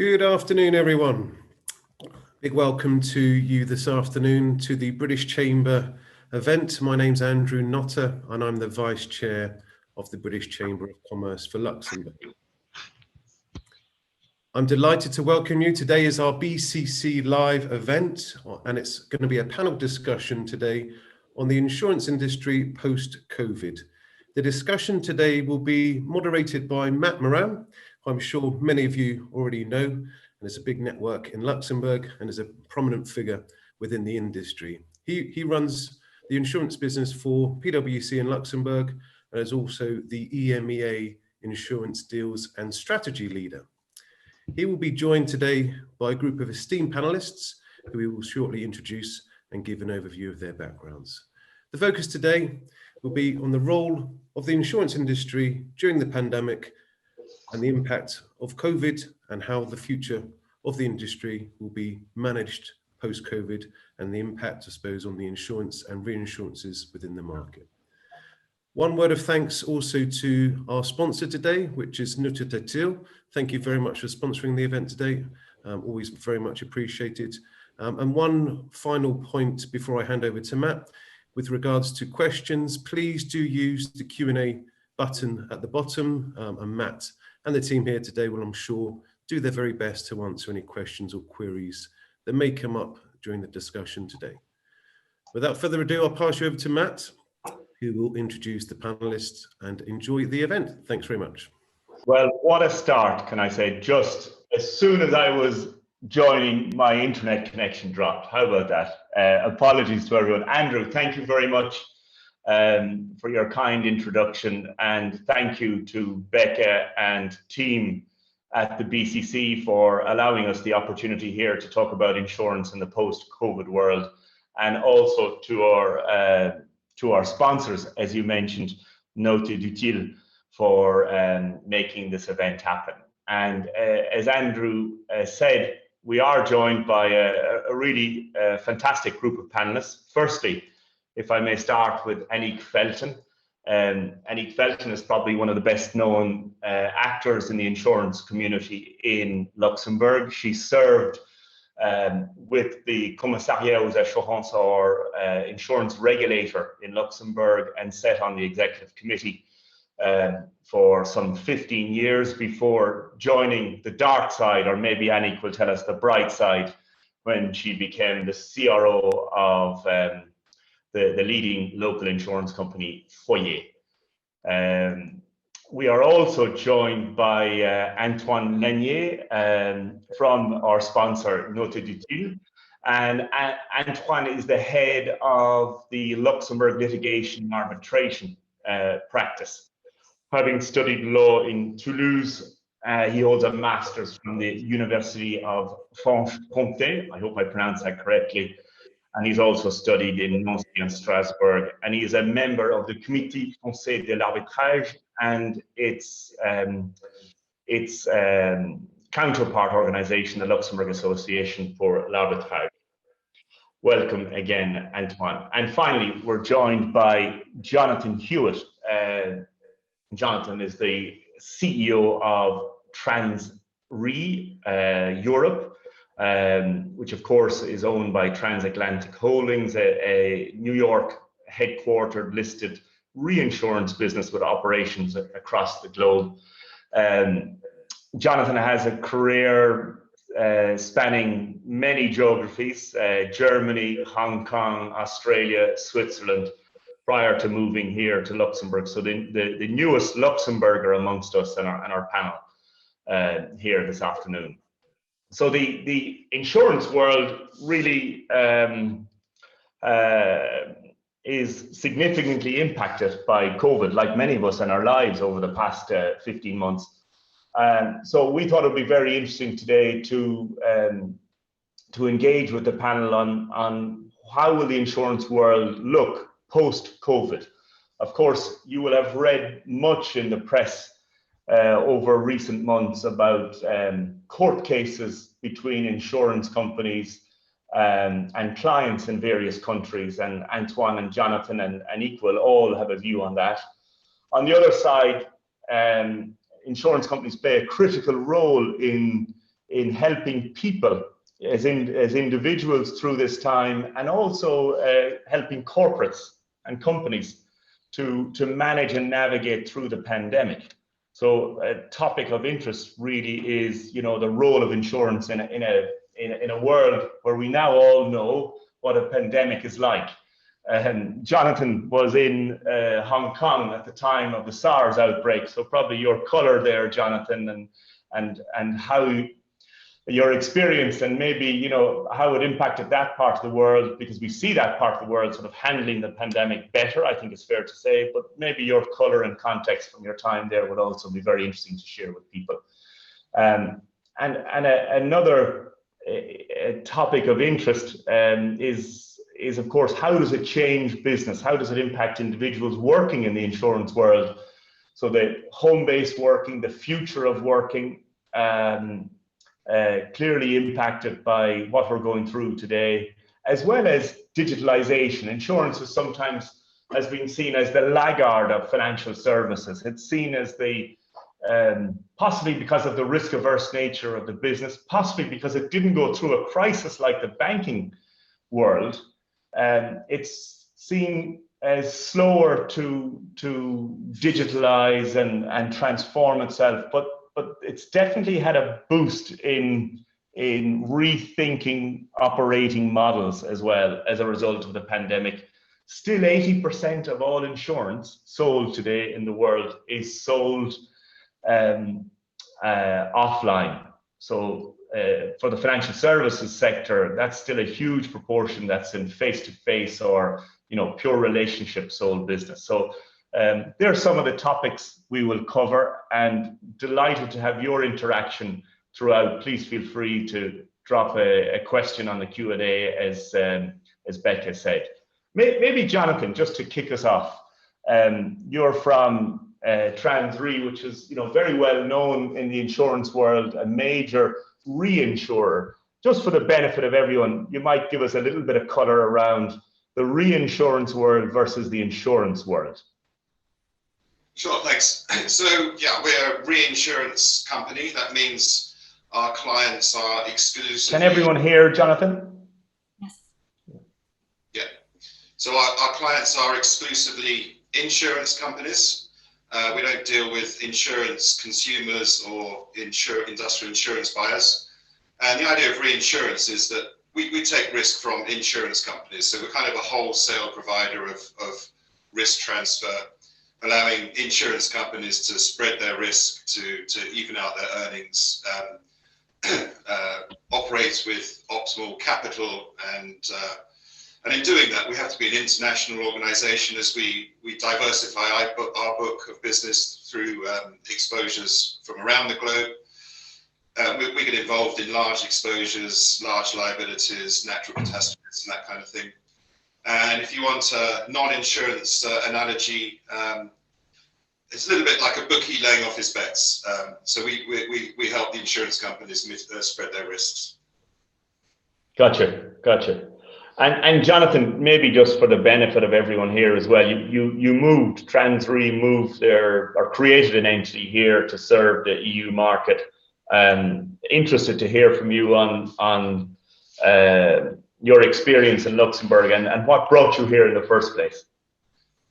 Good afternoon, everyone. Big welcome to you this afternoon to the British Chamber event. My name's Andrew NautaDutilh, and I'm the Vice Chair of the British Chamber of Commerce for Luxembourg. I'm delighted to welcome you. Today is our BCC live event, and it's going to be a panel discussion today on the insurance industry post-COVID. The discussion today will be moderated by Matt Moran, who I'm sure many of you already know, and is a big network in Luxembourg and is a prominent figure within the industry. He runs the insurance business for PwC in Luxembourg and is also the EMEA insurance deals and strategy leader. He will be joined today by a group of esteemed panelists who we will shortly introduce and give an overview of their backgrounds. The focus today will be on the role of the insurance industry during the pandemic and the impact of COVID and how the future of the industry will be managed post-COVID and the impact, I suppose, on the insurance and reinsurances within the market. One word of thanks also to our sponsor today, which is NautaDutilh. Thank you very much for sponsoring the event today. Always very much appreciated. And one final point before I hand over to Matt, with regards to questions, please do use the Q&A button at the bottom, and Matt and the team here today will, I'm sure, do their very best to answer any questions or queries that may come up during the discussion today. Without further ado, I'll pass you over to Matt, who will introduce the panelists and enjoy the event. Thanks very much. Well, what a start, can I say? Just as soon as I was joining, my internet connection dropped. How about that? Apologies to everyone. Andrew, thank you very much for your kind introduction, and thank you to Becca and team at the BCC for allowing us the opportunity here to talk about insurance in the post-COVID world, and also to our sponsors, as you mentioned, NautaDutilh, for making this event happen. And as Andrew said, we are joined by a really fantastic group of panelists. Firstly, if I may start with Annick Felten. Annick Felten is probably one of the best known actors in the insurance community in Luxembourg. She served with the Commissariat aux Assurances, or insurance regulator in Luxembourg, and sat on the executive committee for some 15 years before joining the dark side, or maybe Annick will tell us the bright side, when she became the CRO of the leading local insurance company, Foyer. We are also joined by Antoine Laniez from our sponsor, NautaDutilh. And Antoine is the head of the Luxembourg Litigation and Arbitration practice. Having studied law in Toulouse, he holds a master's from the University of Franche-Comté. I hope I pronounced that correctly. And he's also studied in Nancy and Strasbourg. And he is a member of the Comité Français de l'Arbitrage and its counterpart organization, the Luxembourg Association for l'Arbitrage. Welcome again, Antoine. And finally, we're joined by Jonathan Hewitt. Jonathan is the CEO of TransRe Europe, which of course is owned by Transatlantic Holdings, a New York headquartered listed reinsurance business with operations across the globe. Jonathan has a career spanning many geographies, Germany, Hong Kong, Australia, Switzerland, prior to moving here to Luxembourg. So the newest Luxembourger amongst us and our panel here this afternoon. So the insurance world really is significantly impacted by COVID, like many of us in our lives over the past 15 months. So we thought it would be very interesting today to engage with the panel on how will the insurance world look post-COVID. Of course, you will have read much in the press over recent months about court cases between insurance companies and clients in various countries, and Antoine and Jonathan and Annick will all have a view on that. On the other side, insurance companies play a critical role in in helping people as individuals through this time, and also helping corporates and companies to manage and navigate through the pandemic. So a topic of interest really is, you know, the role of insurance in a world where we now all know what a pandemic is like. Jonathan was in Hong Kong at the time of the SARS outbreak, so probably your colour there, Jonathan, and how your experience and maybe, you know, how it impacted that part of the world, because we see that part of the world sort of handling the pandemic better, I think it's fair to say, but maybe your colour and context from your time there would also be very interesting to share with people. Another topic of interest is of course, how does it change business? How does it impact individuals working in the insurance world? So the home-based working, the future of working, clearly impacted by what we're going through today, as well as digitalization. Insurance is sometimes has been seen as the laggard of financial services. It's seen as the, possibly because of the risk-averse nature of the business, possibly because it didn't go through a crisis like the banking world. It's seen as slower to digitalize and transform itself, but it's definitely had a boost in rethinking operating models as well as a result of the pandemic. Still 80% of all insurance sold today in the world is sold offline. So for the financial services sector, that's still a huge proportion that's in face-to-face or, you know, pure relationship sold business. So there are some of the topics we will cover, and delighted to have your interaction throughout. Please feel free to drop a question on the Q&A, as Becca said. Maybe Jonathan, just to kick us off, you're from TransRe, which is, you know, very well known in the insurance world, a major reinsurer. Just for the benefit of everyone, you might give us a little bit of color around the reinsurance world versus the insurance world. Sure, thanks. So yeah, we're a reinsurance company. That means our clients are exclusively... Can everyone hear Jonathan? Yes. Yeah. So our clients are exclusively insurance companies. We don't deal with insurance consumers or industrial insurance buyers. And the idea of reinsurance is that we take risk from insurance companies. So we're kind of a wholesale provider of risk transfer, allowing insurance companies to spread their risk, to even out their earnings, operate with optimal capital, and in doing that, we have to be an international organization as we diversify our book of business through exposures from around the globe. We get involved in large exposures, large liabilities, natural catastrophes, and that kind of thing. And if you want a non-insurance analogy, it's a little bit like a bookie laying off his bets. So we help the insurance companies spread their risks. Gotcha. And Jonathan, maybe just for the benefit of everyone here as well, you moved, TransRe moved or created an entity here to serve the EU market. Interested to hear from you on your experience in Luxembourg and what brought you here in the first place.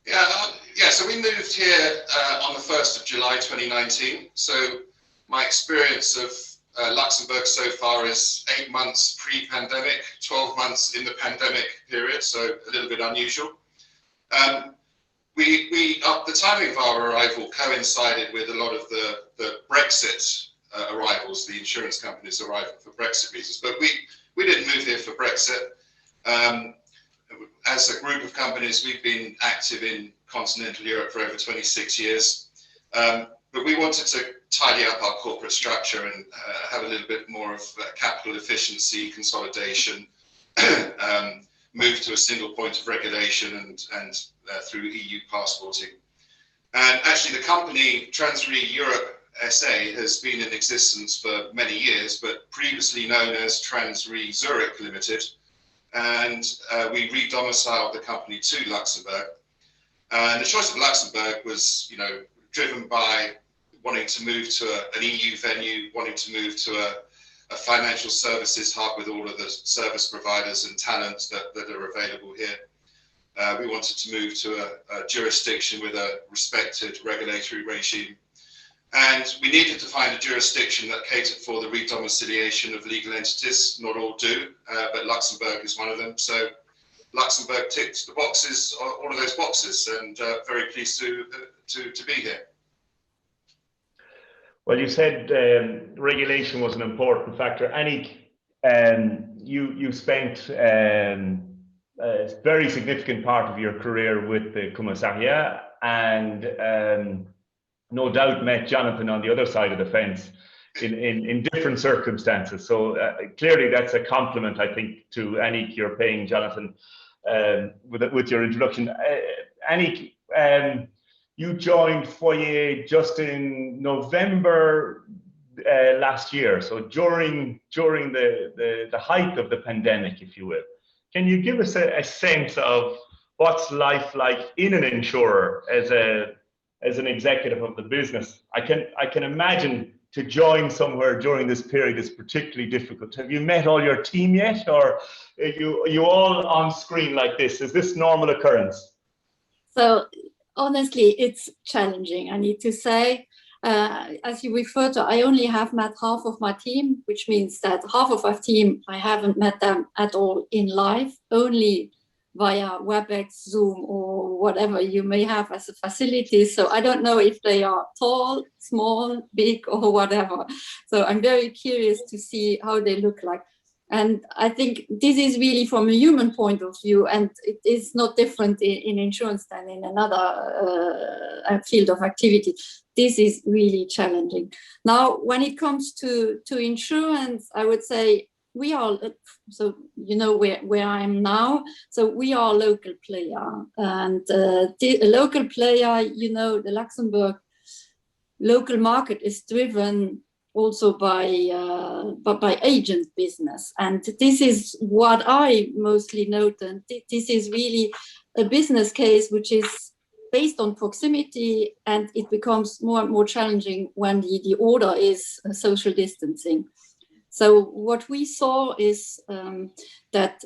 Yeah, so we moved here on the 1st of July 2019. So my experience of Luxembourg so far is 8 months pre-pandemic, 12 months in the pandemic period, so a little bit unusual. The timing of our arrival coincided with a lot of the Brexit arrivals, the insurance companies arrival for Brexit reasons, but we didn't move here for Brexit. As a group of companies, we've been active in continental Europe for over 26 years, but we wanted to tidy up our corporate structure and have a little bit more of capital efficiency, consolidation, move to a single point of regulation and through EU passporting. And actually the company TransRe Europe SA has been in existence for many years, but previously known as TransRe Zurich Limited. And we re-domiciled the company to Luxembourg. And the choice of Luxembourg was, you know, driven by wanting to move to an EU venue, wanting to move to a financial services hub with all of the service providers and talent that are available here. We wanted to move to a jurisdiction with a respected regulatory regime. And we needed to find a jurisdiction that catered for the redomiciliation of legal entities. Not all do, but Luxembourg is one of them. So Luxembourg ticked the boxes, all of those boxes, and very pleased to be here. Well, you said regulation was an important factor. Annick, you spent a very significant part of your career with the Commissariat, and no doubt met Jonathan on the other side of the fence in different circumstances. So clearly that's a compliment, I think, to Annick you're paying Jonathan with your introduction. Annick, you joined Foyer just in November last year, so during the height of the pandemic, if you will. Can you give us a sense of what's life like in an insurer as an executive of the business? I can imagine to join somewhere during this period is particularly difficult. Have you met all your team yet, or are you all on screen like this? Is this normal occurrence? So honestly, it's challenging, I need to say. As you refer to, I only have met half of my team, which means that half of our team, I haven't met them at all in live, only via WebEx, Zoom, or whatever you may have as a facility. So I don't know if they are tall, small, big, or whatever. So I'm very curious to see how they look like. And I think this is really from a human point of view, and it is not different in insurance than in another field of activity. This is really challenging. Now, when it comes to insurance, I would say we are, so you know where I am now, so we are a local player. And a local player, you know, the Luxembourg local market is driven also by agent business. And this is what I mostly note. And this is really a business case which is based on proximity, and it becomes more and more challenging when the order is social distancing. So what we saw is that,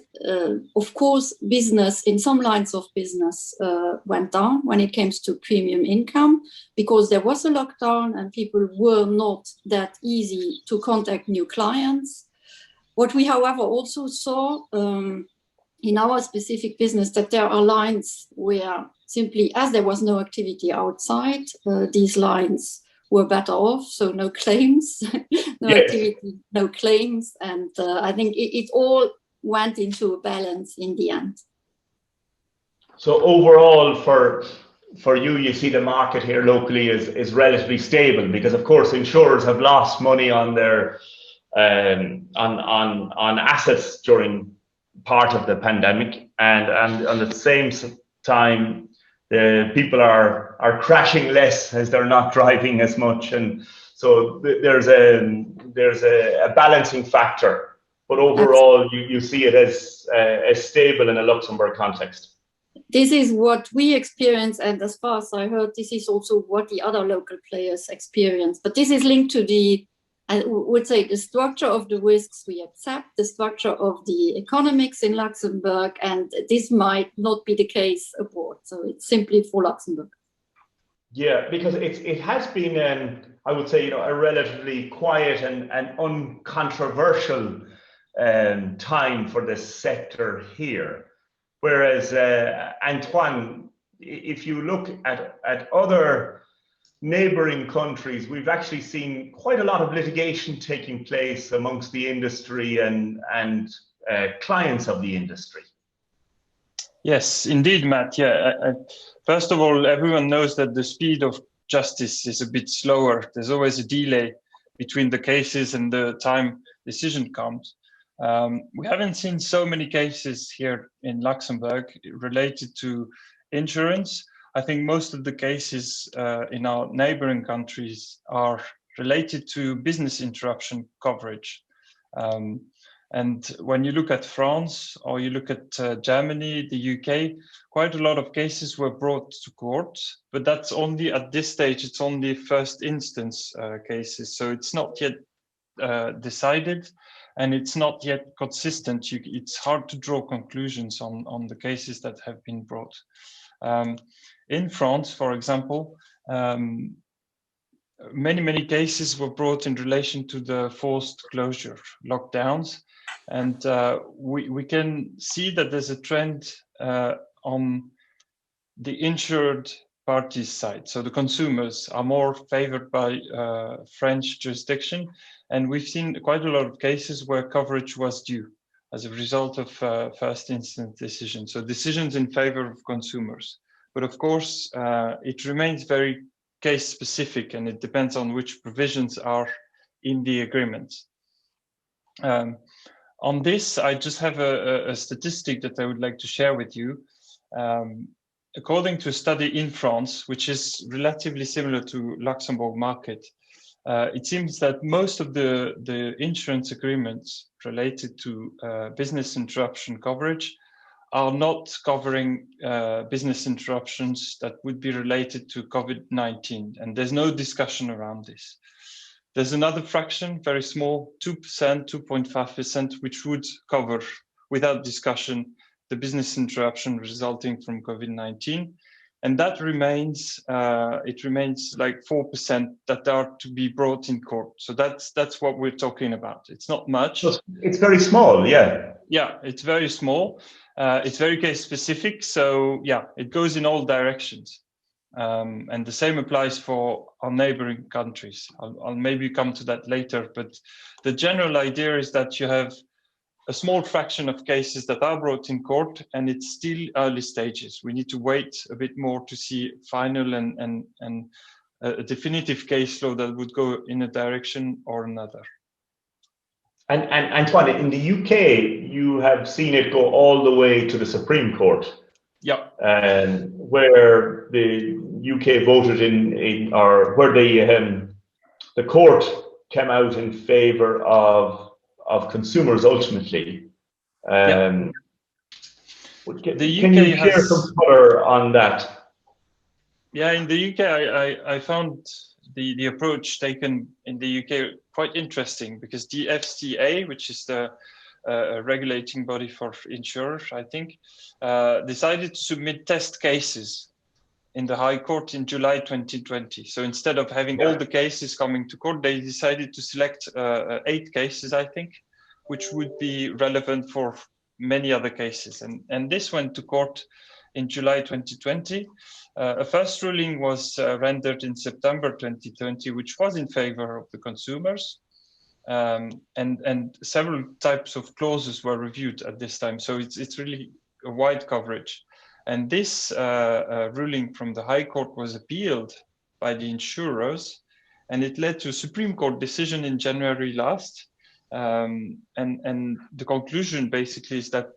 of course, business in some lines of business went down when it comes to premium income, because there was a lockdown and people were not that easy to contact new clients. What we, however, also saw in our specific business, that there are lines where simply, as there was no activity outside, these lines were better off, so no claims, no activity, no claims. And I think it all went into a balance in the end. So overall, for you, you see the market here locally is relatively stable, because of course insurers have lost money on their on assets during part of the pandemic, and at the same time the people are crashing less as they're not driving as much, and so there's a balancing factor. But overall, you see it as stable in a Luxembourg context. This is what we experience, and as far as I heard, this is also what the other local players experience. But this is linked to the, I would say, the structure of the risks we accept, the structure of the economics in Luxembourg, and this might not be the case abroad. So it's simply for Luxembourg. Yeah, because it has been, I would say, a relatively quiet and uncontroversial time for the sector here. Whereas Antoine, if you look at other neighboring countries, we've actually seen quite a lot of litigation taking place amongst the industry and clients of the industry. Yes, indeed, Matt. Yeah. First of all, everyone knows that the speed of justice is a bit slower. There's always a delay between the cases and the time decision comes. We haven't seen so many cases here in Luxembourg related to insurance. I think most of the cases in our neighboring countries are related to business interruption coverage. And when you look at France or you look at Germany, the UK, quite a lot of cases were brought to court, but that's only at this stage, it's only first instance cases. So it's not yet decided, and it's not yet consistent. It's hard to draw conclusions on the cases that have been brought. In France, for example, many cases were brought in relation to the forced closure, lockdowns, and we can see that there's a trend on the insured parties side. So the consumers are more favored by French jurisdiction, and we've seen quite a lot of cases where coverage was due as a result of first instance decisions. So decisions in favor of consumers. But of course, it remains very case specific, and it depends on which provisions are in the agreement. On this, I just have a statistic that I would like to share with you. According to a study in France, which is relatively similar to Luxembourg market, it seems that most of the insurance agreements related to business interruption coverage are not covering business interruptions that would be related to COVID-19, and there's no discussion around this. There's another fraction, very small, 2%, 2.5%, which would cover, without discussion, the business interruption resulting from COVID-19. And that remains, it remains like 4% that are to be brought in court. So that's what we're talking about. It's not much. It's very small, yeah. Yeah, it's very small. It's very case specific. So yeah, it goes in all directions. And the same applies for our neighboring countries. I'll maybe come to that later, but the general idea is that you have a small fraction of cases that are brought in court, and it's still early stages. We need to wait a bit more to see final and a definitive case law that would go in a direction or another. And Antoine, in the UK, you have seen it go all the way to the Supreme Court. Yeah. Where the UK voted in or where the court came out in favour of consumers ultimately. The can you share some colour on that? Yeah, in the UK, I found the approach taken in the UK quite interesting, because the FCA, which is the regulating body for insurers, I think, decided to submit test cases in the High Court in July 2020. So instead of having all the cases coming to court, they decided to select 8 cases, I think, which would be relevant for many other cases. And this went to court in July 2020. A first ruling was rendered in September 2020, which was in favor of the consumers. And several types of clauses were reviewed at this time. So it's really a wide coverage. And this ruling from the High Court was appealed by the insurers, and it led to a Supreme Court decision in January last. And the conclusion basically is that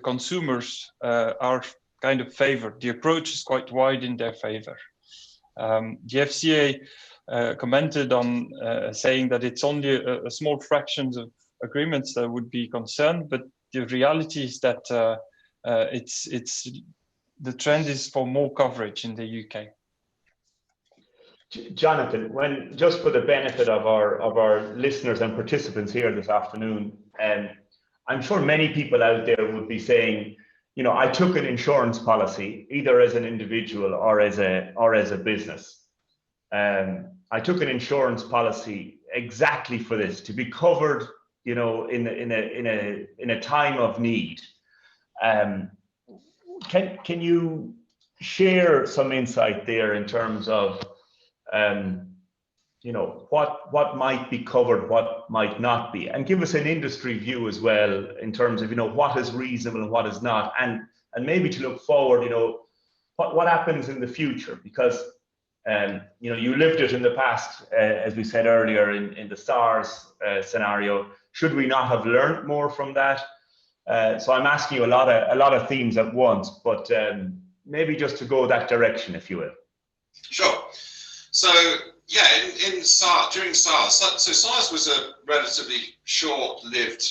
consumers are kind of favored. The approach is quite wide in their favor. The FCA commented on saying that it's only a small fraction of agreements that would be concerned, but the reality is that the trend is for more coverage in the UK. Jonathan, just for the benefit of our listeners and participants here this afternoon, I'm sure many people out there would be saying, you know, I took an insurance policy either as an individual or as a business. I took an insurance policy exactly for this, to be covered, you know, in a time of need. Can you share some insight there in terms of you know, what might be covered, what might not be, and give us an industry view as well in terms of, you know, what is reasonable and what is not, and maybe to look forward, you know, what happens in the future, because you know, you lived it in the past, as we said earlier in the SARS scenario. Should we not have learned more from that? So I'm asking you a lot of themes at once, but maybe just to go that direction, if you will. Sure. So yeah, in SARS, during SARS, so SARS was a relatively short-lived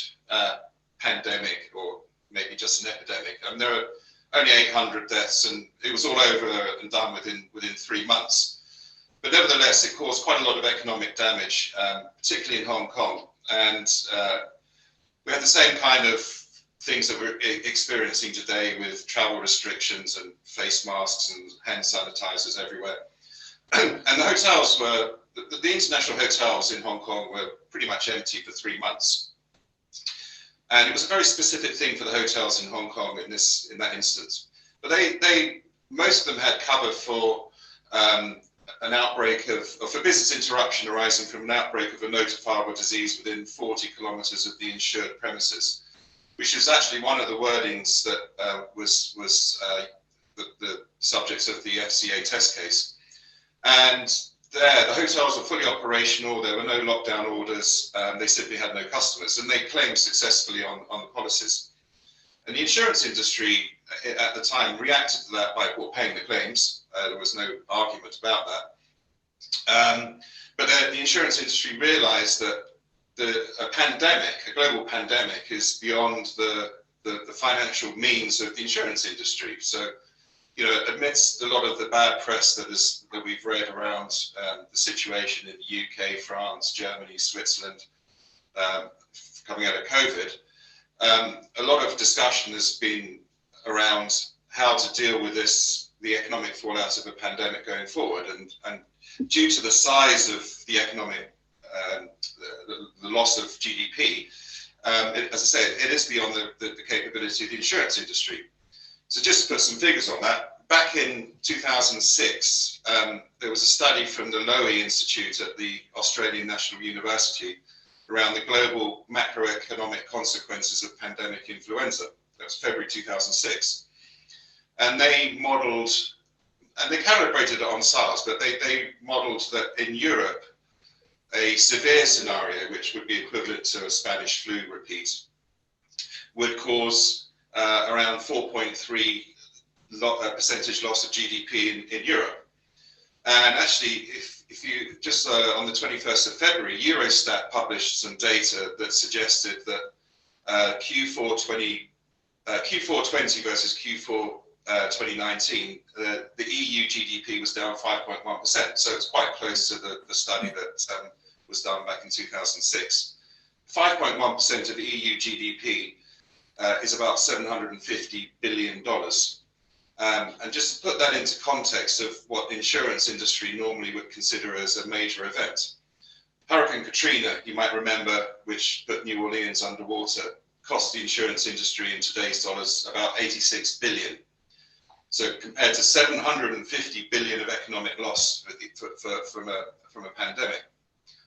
pandemic, or maybe just an epidemic. I mean, there were only 800 deaths, and it was all over and done within 3 months. But nevertheless, it caused quite a lot of economic damage, particularly in Hong Kong. And we had the same kind of things that we're experiencing today with travel restrictions and face masks and hand sanitizers everywhere. And the hotels were, the international hotels in Hong Kong were pretty much empty for 3 months. And it was a very specific thing for the hotels in Hong Kong in that instance. But most of them had cover for an outbreak of for business interruption arising from an outbreak of a notifiable disease within 40 kilometers of the insured premises, which is actually one of the wordings that was the subject of the FCA test case. And there, the hotels were fully operational. There were no lockdown orders. They simply had no customers, and they claimed successfully on the policies. And the insurance industry at the time reacted to that by paying the claims. There was no argument about that. But the insurance industry realized that a global pandemic, is beyond the financial means of the insurance industry. So, you know, amidst a lot of the bad press that we've read around the situation in the UK, France, Germany, Switzerland, coming out of COVID, a lot of discussion has been around how to deal with the economic fallout of a pandemic going forward. And due to the size of the economic, the loss of GDP, as I say, it is beyond the capability of the insurance industry. So just to put some figures on that, back in 2006, there was a study from the Lowy Institute at the Australian National University around the global macroeconomic consequences of pandemic influenza. That was February 2006. And they modeled, and they calibrated it on SARS, but they modeled that in Europe, a severe scenario, which would be equivalent to a Spanish flu repeat, would cause around 4.3% loss of GDP in Europe. And actually, if you just on the 21st of February, Eurostat published some data that suggested that Q4 20 versus Q4 2019, the EU GDP was down 5.1%. So it's quite close to the study that was done back in 2006. 5.1% of the EU GDP is about $750 billion. And just to put that into context of what the insurance industry normally would consider as a major event, Hurricane Katrina, you might remember, which put New Orleans underwater, cost the insurance industry in today's dollars about 86 billion. So compared to 750 billion of economic loss from a pandemic.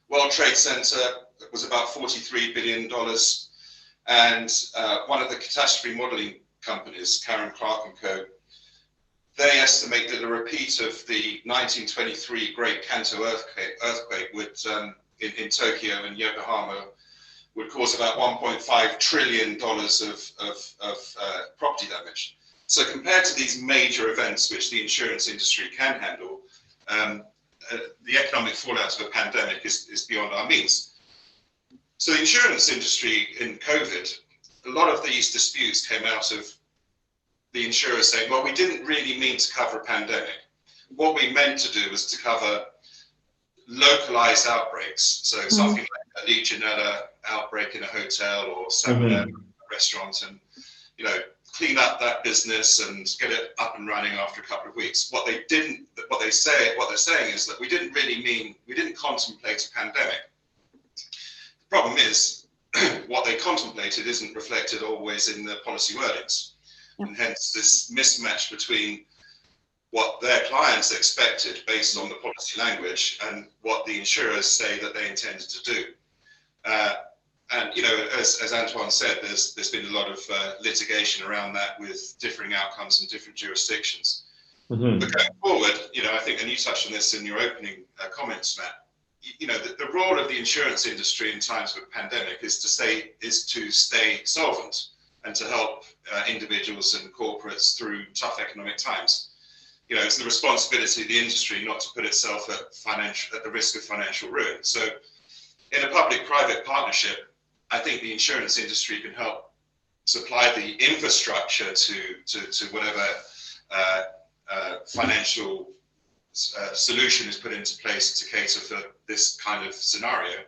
World Trade Center was about $43 billion. And one of the catastrophe modeling companies, Karen Clark & Co., they estimate that a repeat of the 1923 Great Kanto earthquake would, in Tokyo and Yokohama, would cause about $1.5 trillion of property damage. So compared to these major events, which the insurance industry can handle, the economic fallout of a pandemic is beyond our means. So the insurance industry in COVID, a lot of these disputes came out of the insurers saying, well, we didn't really mean to cover a pandemic. What we meant to do was to cover localized outbreaks. So something like a Legionella outbreak in a hotel or salmonella in a restaurant, and, you know, clean up that business and get it up and running after a couple of weeks. What they're saying is that we didn't contemplate a pandemic. The problem is what they contemplated isn't reflected always in the policy wordings. And hence this mismatch between what their clients expected based on the policy language and what the insurers say that they intended to do. And, you know, as Antoine said, there's been a lot of litigation around that with differing outcomes in different jurisdictions. But going forward, you know, I think, and you touched on this in your opening comments, Matt, you know, the role of the insurance industry in times of a pandemic is to stay solvent and to help individuals and corporates through tough economic times. You know, it's the responsibility of the industry not to put itself at the risk of financial ruin. So in a public-private partnership, I think the insurance industry can help supply the infrastructure to whatever financial solution is put into place to cater for this kind of scenario.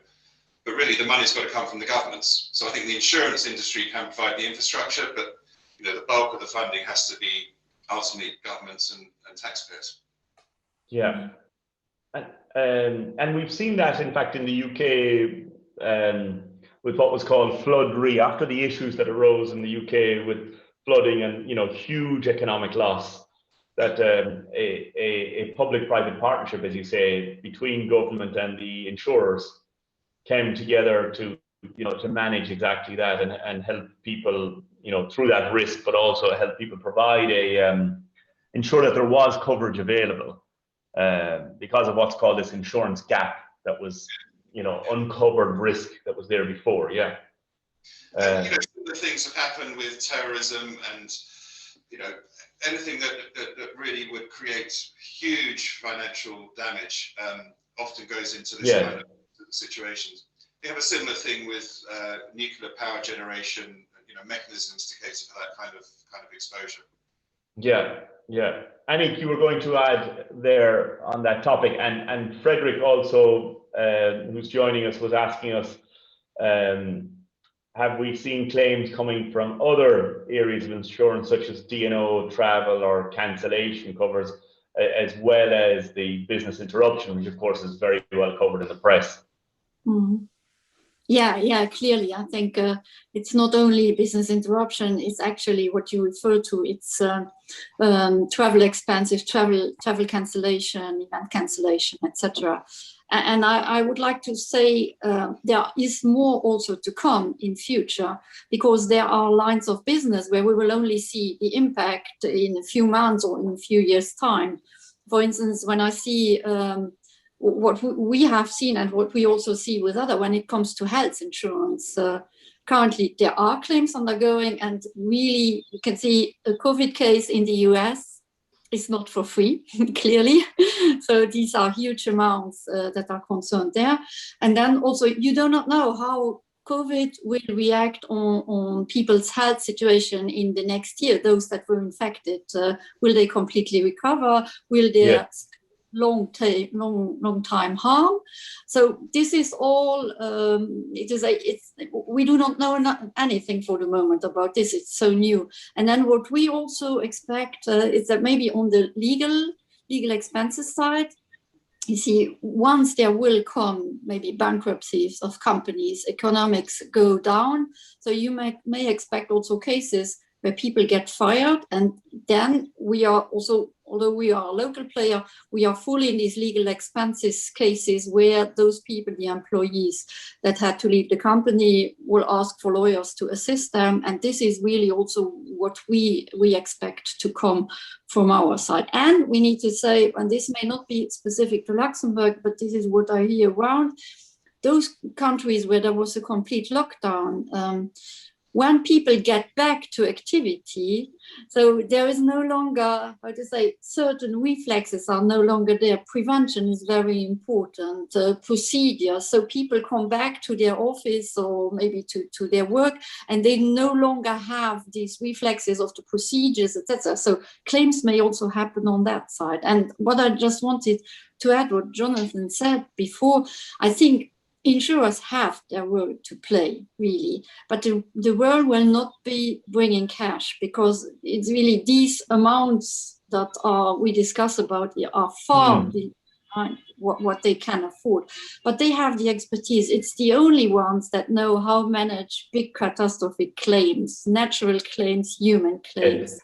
But really, the money's got to come from the governments. So I think the insurance industry can provide the infrastructure, but the bulk of the funding has to be ultimately governments and taxpayers. Yeah, and we've seen that, in fact, in the UK with what was called flood re, after the issues that arose in the UK with flooding and huge economic loss, that a public-private partnership, as you say, between government and the insurers came together to manage exactly that and help people through that risk, but also help people provide ensure that there was coverage available because of what's called this insurance gap that was uncovered risk that was there before. Yeah. The things that happen with terrorism and anything that really would create huge financial damage often goes into this kind of situations. We have a similar thing with nuclear power generation, mechanisms to cater for that kind of exposure. Yeah. Annick, you were going to add there on that topic, and Frederick also, who's joining us, was asking us, have we seen claims coming from other areas of insurance, such as D&O, travel, or cancellation covers, as well as the business interruption, which of course is very well covered in the press? Mm-hmm. Yeah, clearly. I think it's not only business interruption, it's actually what you refer to. It's travel expenses, travel cancellation, event cancellation, etc. And I would like to say there is more also to come in future, because there are lines of business where we will only see the impact in a few months or in a few years' time. For instance, when I see what we have seen and what we also see with other, when it comes to health insurance, currently there are claims undergoing, and really you can see a COVID case in the US is not for free, clearly. So these are huge amounts that are concerned there. And then also you do not know how COVID will react on people's health situation in the next year. Those that were infected, will they completely recover? Will there long time harm? So this is all we do not know anything for the moment about this. It's so new. And then what we also expect is that maybe on the legal expenses side, you see, once there will come maybe bankruptcies of companies, economics go down, so you may expect also cases where people get fired, and then we are also, although we are a local player, we are fully in these legal expenses cases where those people, the employees that had to leave the company, will ask for lawyers to assist them. And this is really also what we expect to come from our side. And we need to say, and this may not be specific to Luxembourg, but this is what I hear around, those countries where there was a complete lockdown, when people get back to activity, so there is no longer, certain reflexes are no longer there. Prevention is very important, procedures. So people come back to their office or maybe to their work, and they no longer have these reflexes of the procedures, etc. So claims may also happen on that side. And what I just wanted to add, what Jonathan said before, I think insurers have their role to play, really, but the world will not be bringing cash, because it's really these amounts that we discuss about are far behind what they can afford. But they have the expertise. It's the only ones that know how to manage big catastrophic claims, natural claims, human claims.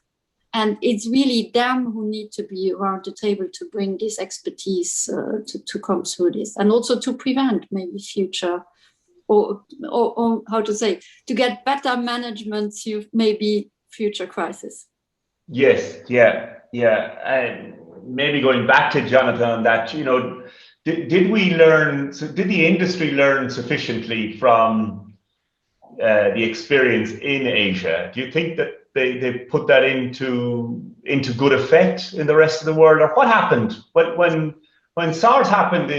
And it's really them who need to be around the table to bring this expertise to come through this, and also to prevent maybe future, or how to say, to get better management to maybe future crisis. Yes, yeah. And maybe going back to Jonathan on that, did we learn? So did the industry learn sufficiently from the experience in Asia? Do you think that they put that into good effect in the rest of the world? Or what happened when SARS happened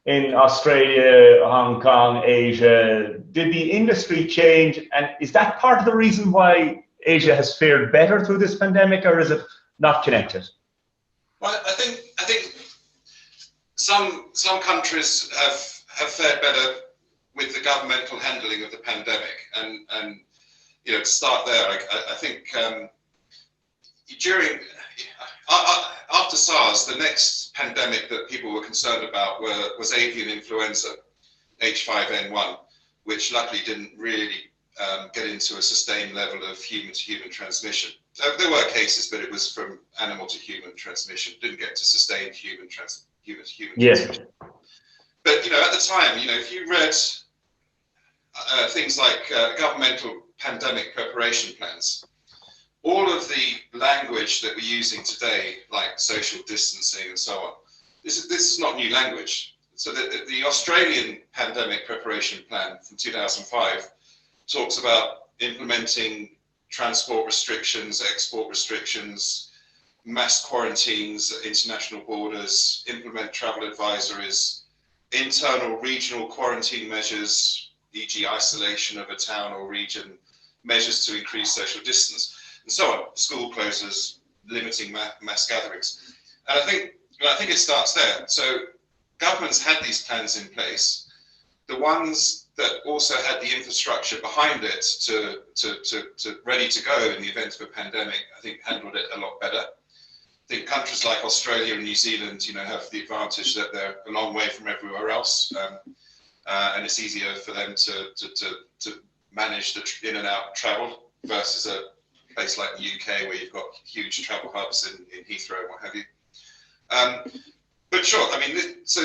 in Australia, Hong Kong, Asia? Did the industry change, and is that part of the reason why Asia has fared better through this pandemic, or is it not connected? Well, I think some countries have fared better with the governmental handling of the pandemic, and you know, to start there, I think after SARS, the next pandemic that people were concerned about was avian influenza, H5N1, which luckily didn't really get into a sustained level of human-to-human transmission. There were cases, but it was from animal to human transmission. Didn't get to sustained human-to-human transmission. But you know, at the time, you know, if you read things like governmental pandemic preparation plans, all of the language that we're using today, like social distancing and so on, this is not new language. So the Australian pandemic preparation plan from 2005 talks about implementing transport restrictions, export restrictions, mass quarantines at international borders, implement travel advisories, internal regional quarantine measures, e.g. isolation of a town or region, measures to increase social distance, and so on, school closures, limiting mass gatherings. And I think it starts there. So governments had these plans in place. The ones that also had the infrastructure behind it to ready to go in the event of a pandemic, I think handled it a lot better. I think countries like Australia and New Zealand, you know, have the advantage that they're a long way from everywhere else, and it's easier for them to manage the in and out travel versus a place like the UK where you've got huge travel hubs in Heathrow and what have you. But sure, I mean, so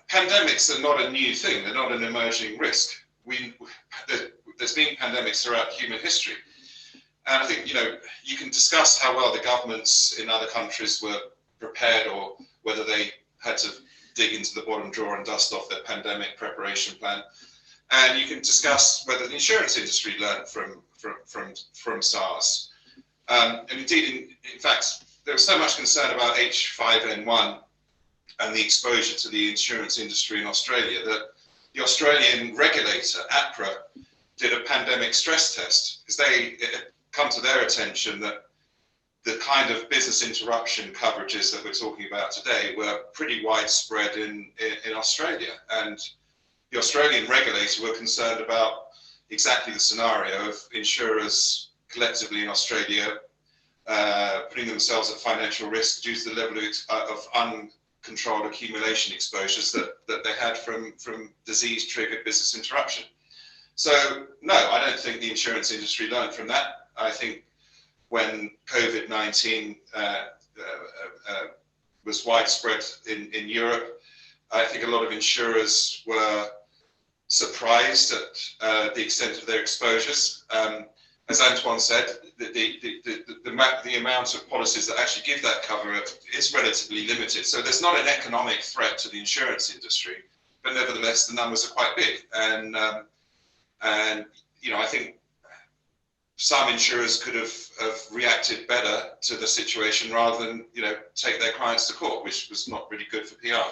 pandemics are not a new thing. They're not an emerging risk. There's been pandemics throughout human history. And I think, you know, you can discuss how well the governments in other countries were prepared or whether they had to dig into the bottom drawer and dust off their pandemic preparation plan. And you can discuss whether the insurance industry learned from SARS. And indeed, in fact, there was so much concern about H5N1 and the exposure to the insurance industry in Australia that the Australian regulator, APRA, did a pandemic stress test because it had come to their attention that the kind of business interruption coverages that we're talking about today were pretty widespread in Australia. And the Australian regulator were concerned about exactly the scenario of insurers collectively in Australia putting themselves at financial risk due to the level of uncontrolled accumulation exposures that they had from disease-triggered business interruption. So, no, I don't think the insurance industry learned from that. I think when COVID-19 was widespread in Europe, I think a lot of insurers were surprised at the extent of their exposures. As Antoine said, the amount of policies that actually give that cover is relatively limited. So there's not an economic threat to the insurance industry, but nevertheless, the numbers are quite big. And you know, I think some insurers could have reacted better to the situation rather than, you know, take their clients to court, which was not really good for PR.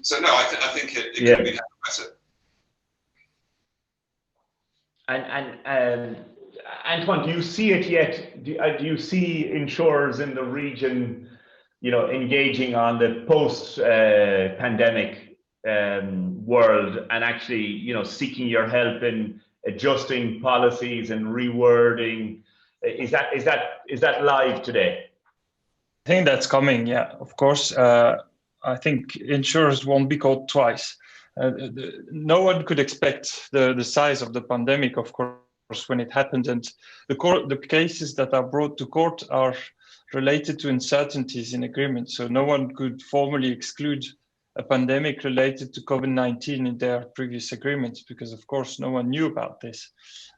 So no, I think it could have been better. And Antoine, do you see it yet? Do you see insurers in the region, you know, engaging on the post-pandemic world and actually, you know, seeking your help in adjusting policies and rewording? Is that live today? I think that's coming. Yeah, of course. I think insurers won't be caught twice. No one could expect the size of the pandemic, of course, when it happened, and the cases that are brought to court are related to uncertainties in agreement. So no one could formally exclude a pandemic related to COVID-19 in their previous agreements, because of course no one knew about this.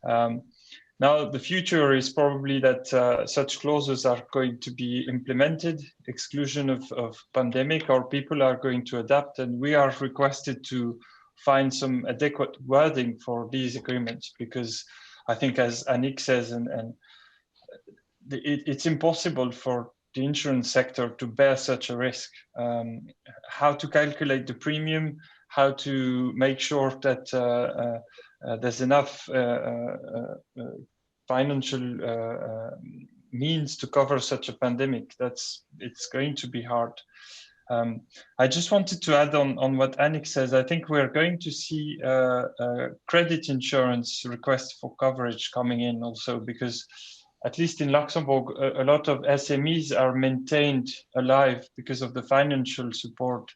Now the future is probably that such clauses are going to be implemented, exclusion of pandemic, or people are going to adapt, and we are requested to find some adequate wording for these agreements, because I think, as Annick says, it's impossible for the insurance sector to bear such a risk. How to calculate the premium, how to make sure that there's enough financial means to cover such a pandemic. It's going to be hard. I just wanted to add on what Annick says. I think we're going to see credit insurance requests for coverage coming in also, because at least in Luxembourg, a lot of SMEs are maintained alive because of the financial support,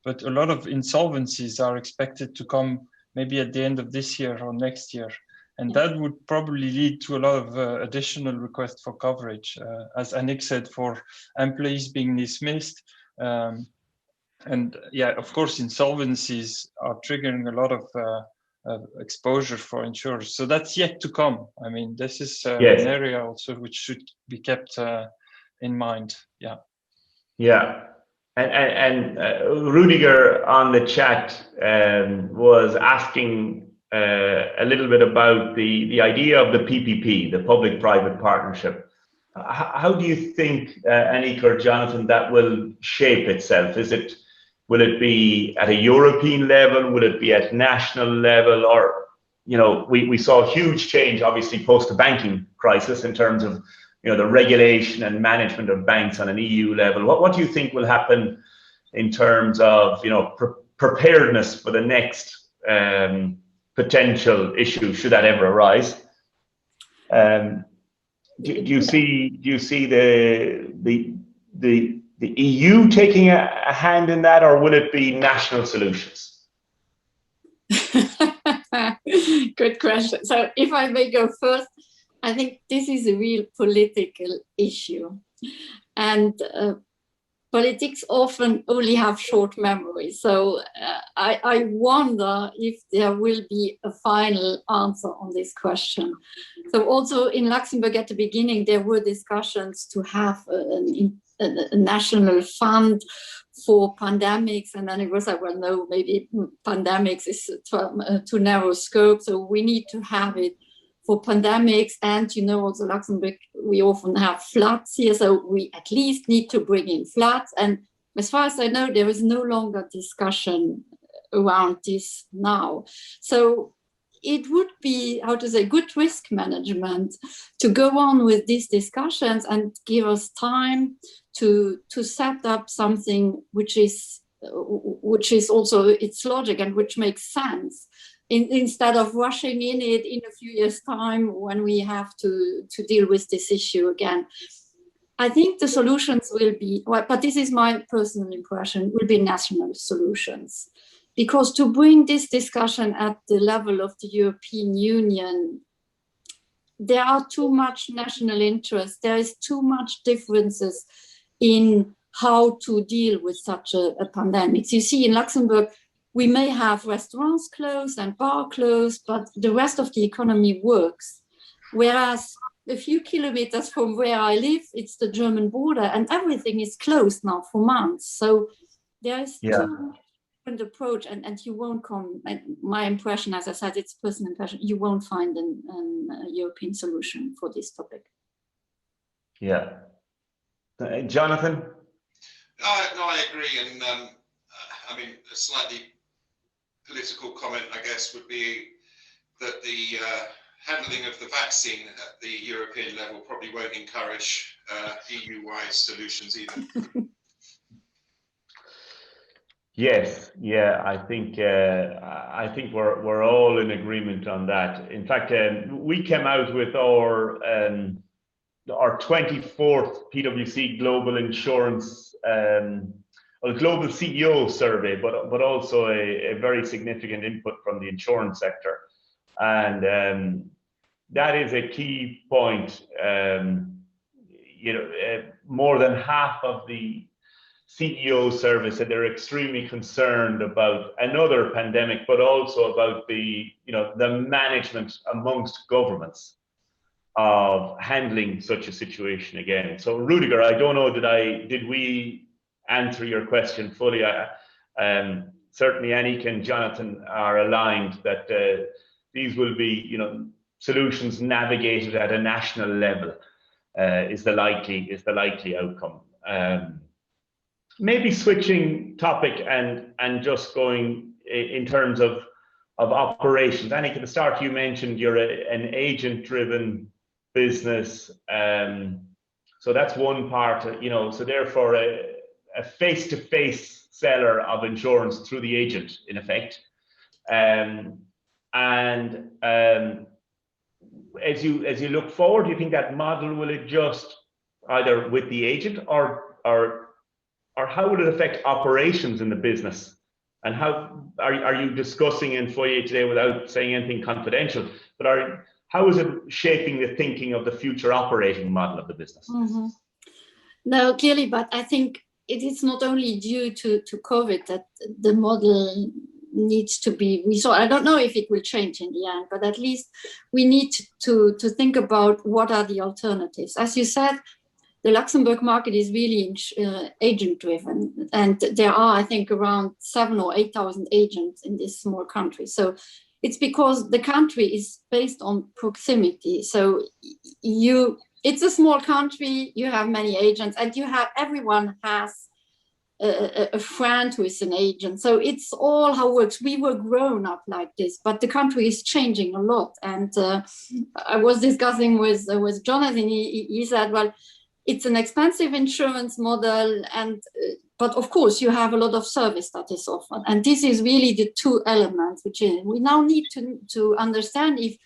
but a lot of insolvencies are expected to come maybe at the end of this year or next year. And that would probably lead to a lot of additional requests for coverage, as Annick said, for employees being dismissed. And yeah, of course, insolvencies are triggering a lot of exposure for insurers. So that's yet to come. I mean, this is Yes. an area also which should be kept in mind. Yeah. Yeah. And Rudiger on the chat was asking a little bit about the idea of the PPP, the public-private partnership. How do you think, Annick or Jonathan, that will shape itself? Will it be at a European level? Will it be at national level? Or, you know, we saw a huge change, obviously, post the banking crisis in terms of, you know, the regulation and management of banks on an EU level. What do you think will happen in terms of, you know, preparedness for the next potential issue, should that ever arise? Do you see the EU taking a hand in that, or will it be national solutions? Good question. So if I may go first, I think this is a real political issue, and politics often only have short memory. So I wonder if there will be a final answer on this question. So also in Luxembourg at the beginning, there were discussions to have a national fund for pandemics. And then it was like, well, no, maybe pandemics is too narrow scope. So we need to have it for pandemics. And, you know, also Luxembourg, we often have floods here. So we at least need to bring in floods. And as far as I know, there is no longer discussion around this now. So it would be, how to say, good risk management to go on with these discussions and give us time to set up something which is also its logic and which makes sense, instead of rushing in it in a few years' time when we have to deal with this issue again. I think the solutions will be, well, but this is my personal impression, will be national solutions. Because to bring this discussion at the level of the European Union, there are too much national interest. There is too much differences in how to deal with such a pandemic. So you see, in Luxembourg, we may have restaurants closed and bar closed, but the rest of the economy works. Whereas a few kilometers from where I live, it's the German border, and everything is closed now for months. So there is too approach, and you won't come, my impression, as I said, it's personal impression, you won't find a European solution for this topic. Yeah. Jonathan? No, I agree. And I mean, a slightly political comment, I guess, would be that the handling of the vaccine at the European level probably won't encourage EU-wide solutions either. Yes, yeah, I think we're all in agreement on that. In fact, we came out with our 24th PwC Global Insurance, Global CEO survey, but also a very significant input from the insurance sector, and that is a key point. You know, more than half of the CEO survey said they're extremely concerned about another pandemic, but also about the management amongst governments of handling such a situation again. So Rudiger, I don't know, did we answer your question fully? Certainly Annick and Jonathan are aligned that these will be, solutions navigated at a national level is the likely outcome. Maybe switching topic and just going in terms of operations. Annick, at the start you mentioned you're an agent-driven business. So that's one part, you know, so therefore a face-to-face seller of insurance through the agent, in effect. As you look forward, do you think that model will adjust either with the agent or how will it affect operations in the business? And how are you discussing in Foyer today, without saying anything confidential, but how is it shaping the thinking of the future operating model of the business? Mm-hmm. No, clearly, but I think it is not only due to COVID that the model needs to be resolved. I don't know if it will change in the end, but at least we need to think about what are the alternatives. As you said, the Luxembourg market is really agent-driven, and there are, I think, around 7,000 or 8,000 agents in this small country. So it's because the country is based on proximity. So it's a small country, you have many agents, and everyone has a friend who is an agent. So it's all how it works. We were grown up like this, but the country is changing a lot. And I was discussing with Jonathan, he said, well, it's an expensive insurance model, but of course you have a lot of service that is offered. And this is really the two elements, which is we now need to understand if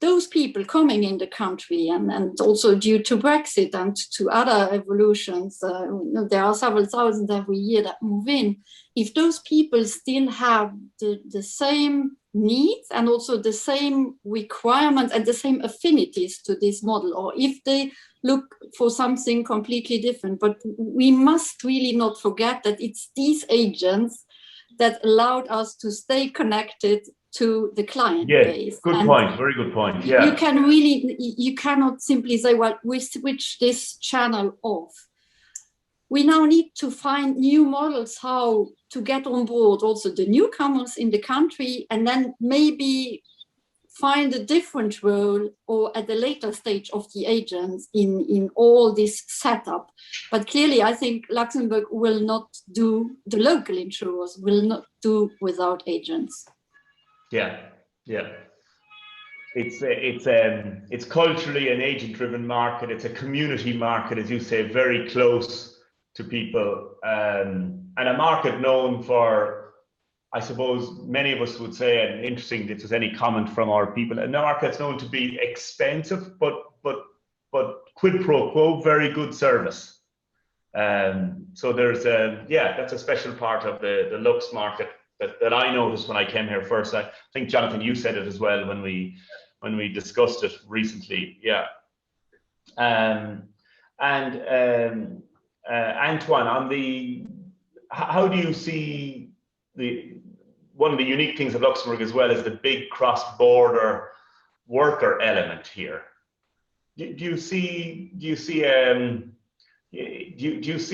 those people coming in the country and also due to Brexit and to other evolutions, there are several thousand every year that move in. If those people still have the same needs and also the same requirements and the same affinities to this model, or if they look for something completely different. But we must really not forget that it's these agents that allowed us to stay connected to the client base. Good point, very good point. Yeah. You cannot simply say, well, we switch this channel off. We now need to find new models how to get on board also the newcomers in the country, and then maybe find a different role or at a later stage of the agents in all this setup. But clearly, I think Luxembourg will not do, the local insurers will not do without agents. Yeah. It's culturally an agent-driven market. It's a community market, as you say, very close to people, and a market known for, I suppose many of us would say, and interesting if there's any comment from our people, a market that's known to be expensive, but quid pro quo, very good service. So there's that's a special part of the Lux market that I noticed when I came here first. I think, Jonathan, you said it as well when we discussed it recently. Yeah. Antoine, how do you see one of the unique things of Luxembourg as well is the big cross-border worker element here? Do you see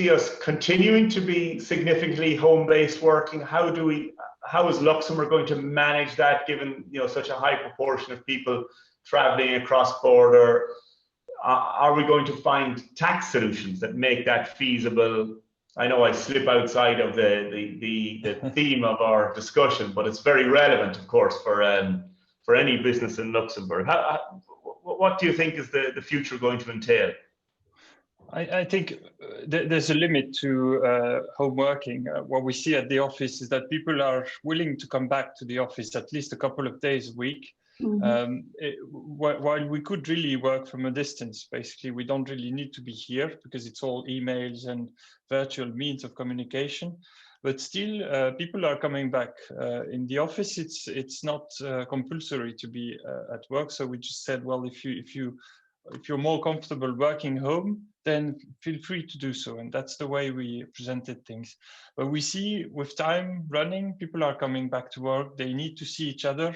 us continuing to be significantly home-based working? How is Luxembourg going to manage that, given such a high proportion of people traveling across border? Are we going to find tax solutions that make that feasible? I know I slip outside of the theme of our discussion, but it's very relevant, of course, for any business in Luxembourg. What do you think is the future going to entail? I think there's a limit to home working. What we see at the office is that people are willing to come back to the office at least a couple of days a week. Mm-hmm. While we could really work from a distance, basically, we don't really need to be here because it's all emails and virtual means of communication. But still, people are coming back. In the office, it's not compulsory to be at work. So we just said, well, if you're more comfortable working home, then feel free to do so. And that's the way we presented things. But we see with time running, people are coming back to work. They need to see each other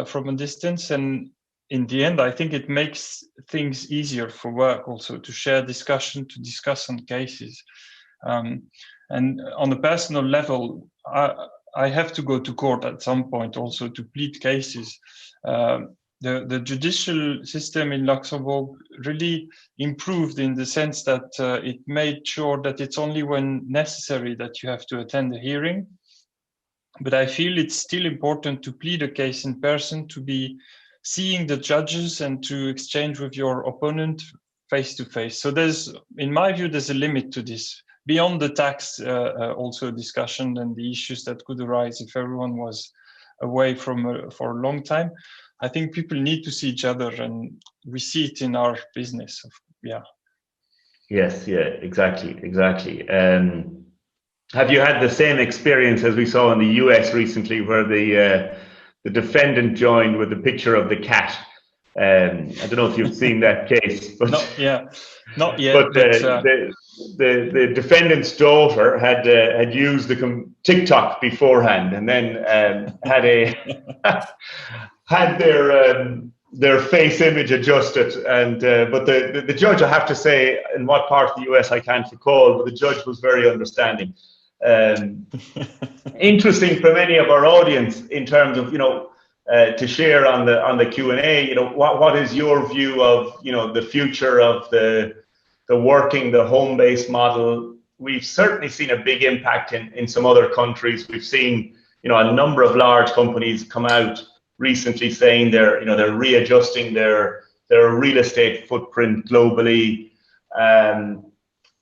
from a distance. And in the end, I think it makes things easier for work also to share discussion, to discuss on cases. And on a personal level, I have to go to court at some point also to plead cases. The judicial system in Luxembourg really improved in the sense that it made sure that it's only when necessary that you have to attend a hearing. But I feel it's still important to plead a case in person, to be seeing the judges and to exchange with your opponent face to face. So in my view, there's a limit to this. Beyond the tax, also discussion and the issues that could arise if everyone was away for a long time. I think people need to see each other, and we see it in our business. Yeah. Yes. Yeah. Exactly. Have you had the same experience as we saw in the US recently, where the defendant joined with a picture of the cat? I don't know if you've seen that case, but not yet. But the defendant's daughter had used the TikTok beforehand, and then had their face image adjusted, and but the judge, I have to say, in what part of the US I can't recall, but the judge was very understanding. Interesting for many of our audience in terms of, to share on the Q&A, what is your view of, the future of the home-based model? We've certainly seen a big impact in some other countries. We've seen, a number of large companies come out recently saying they're readjusting their real estate footprint globally,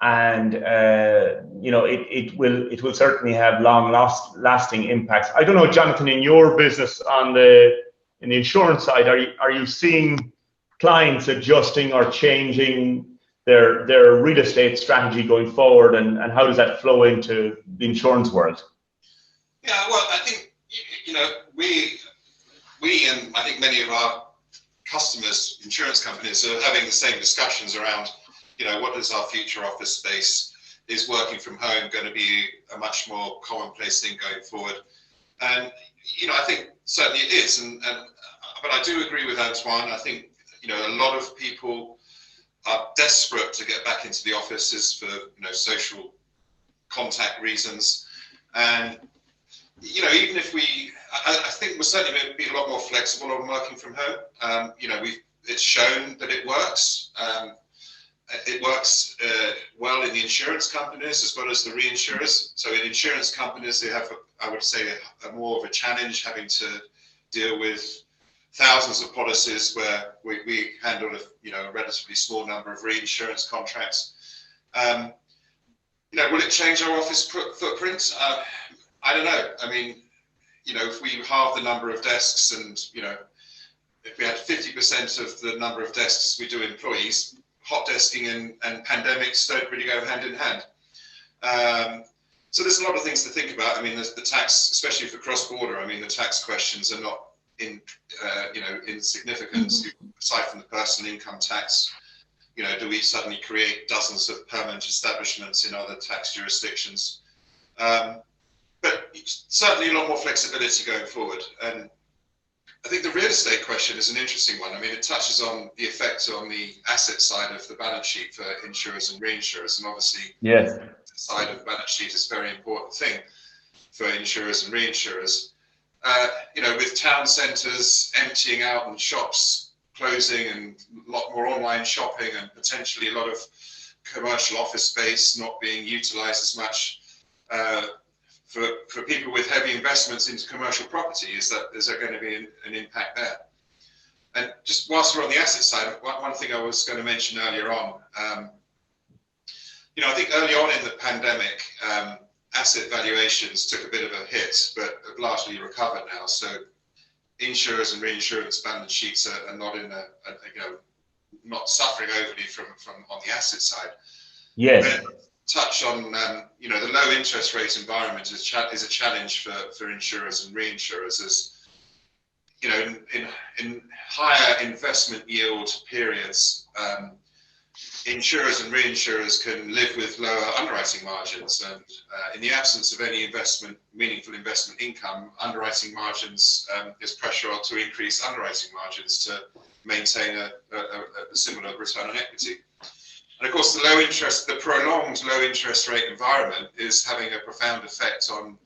it will certainly have lasting impacts. I don't know, Jonathan, in your business in the insurance side, are you seeing clients adjusting or changing their real estate strategy going forward, and how does that flow into the insurance world? Yeah, well, I think we and I think many of our customers, insurance companies, are having the same discussions around, what is our future office space? Is working from home going to be a much more commonplace thing going forward? And I think certainly it is, but I do agree with Antoine. I think a lot of people are desperate to get back into the offices for social contact reasons, and even if I think we're certainly going to be a lot more flexible on working from home. It's shown that it works. It works well in the insurance companies as well as the reinsurers. So in insurance companies, they have, I would say, a more of a challenge, having to deal with thousands of policies where we handle a relatively small number of reinsurance contracts. Will it change our office footprint? I don't know. I mean, if we halve the number of desks, and if we had 50% of the number of desks we do employees, hot desking and pandemics don't really go hand in hand. So there's a lot of things to think about. I mean, the tax, especially for cross-border, I mean, the tax questions are not insignificant. Aside from the personal income tax, do we suddenly create dozens of permanent establishments in other tax jurisdictions? But certainly a lot more flexibility going forward. And I think the real estate question is an interesting one. I mean, it touches on the effect on the asset side of the balance sheet for insurers and reinsurers. And obviously, yes, the side of the balance sheet is a very important thing for insurers and reinsurers. With town centres emptying out and shops closing and a lot more online shopping and potentially a lot of commercial office space not being utilised as much, for people with heavy investments into commercial property, is there going to be an impact there? And just whilst we're on the asset side, one thing I was going to mention earlier on, I think early on in the pandemic, asset valuations took a bit of a hit, but have largely recovered now. So insurers and reinsurance balance sheets are not not suffering overly from on the asset side. Yes. Touch on the low interest rate environment is a challenge for insurers and reinsurers, as in higher investment yield periods, insurers and reinsurers can live with lower underwriting margins, and in the absence of any meaningful investment income, underwriting margins, there's pressure to increase underwriting margins to maintain a similar return on equity. And of course, the prolonged low interest rate environment is having a profound effect on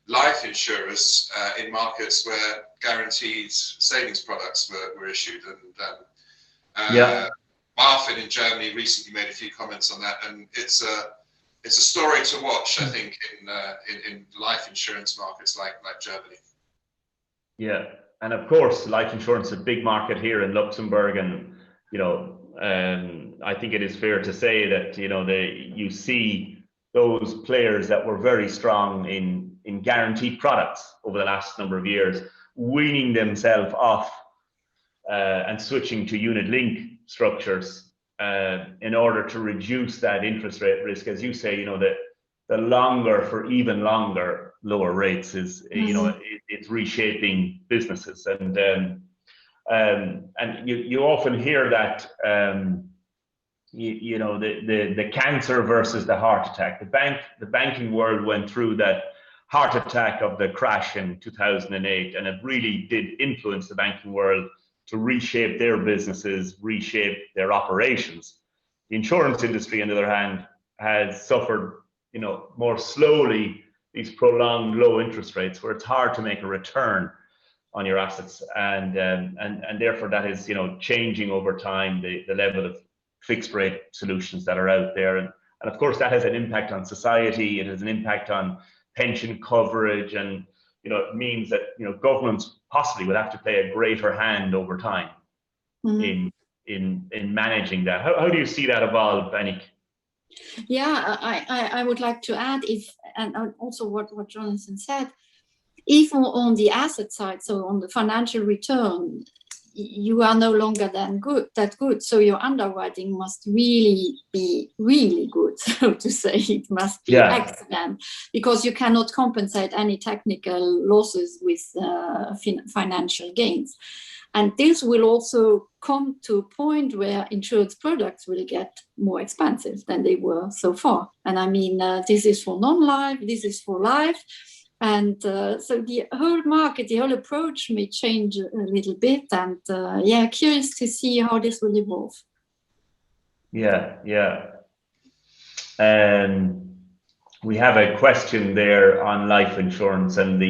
life insurers in markets where guaranteed savings products were issued. And BaFin in Germany recently made a few comments on that, and it's a story to watch, I think, in life insurance markets like Germany. Yeah, and of course, life insurance is a big market here in Luxembourg, and I think it is fair to say that, you know, you see those players that were very strong in guaranteed products over the last number of years, weaning themselves off and switching to unit-linked structures in order to reduce that interest rate risk. As you say, you know, the longer for even longer lower rates is, you know, it's reshaping businesses. And you often hear that, you know, the cancer versus the heart attack. The banking world went through that heart attack of the crash in 2008, and it really did influence the banking world to reshape their businesses, reshape their operations. The insurance industry, on the other hand, has suffered, you know, more slowly these prolonged low interest rates, where it's hard to make a return on your assets, and therefore that is, you know, changing over time the level of fixed rate solutions that are out there, and of course that has an impact on society. It has an impact on pension coverage, and, you know, it means that, you know, governments possibly will have to play a greater hand over time in managing that. How do you see that evolve, Annick? Yeah, I would like to add, and also what Jonathan said, if on the asset side, so on the financial return, you are no longer that good. So your underwriting must really be really good, so to say. It must be excellent, because you cannot compensate any technical losses with financial gains. And this will also come to a point where insurance products will get more expensive than they were so far. And I mean, this is for non-life, this is for life. And so the whole market, the whole approach may change a little bit. And yeah, curious to see how this will evolve. Yeah. We have a question there on life insurance and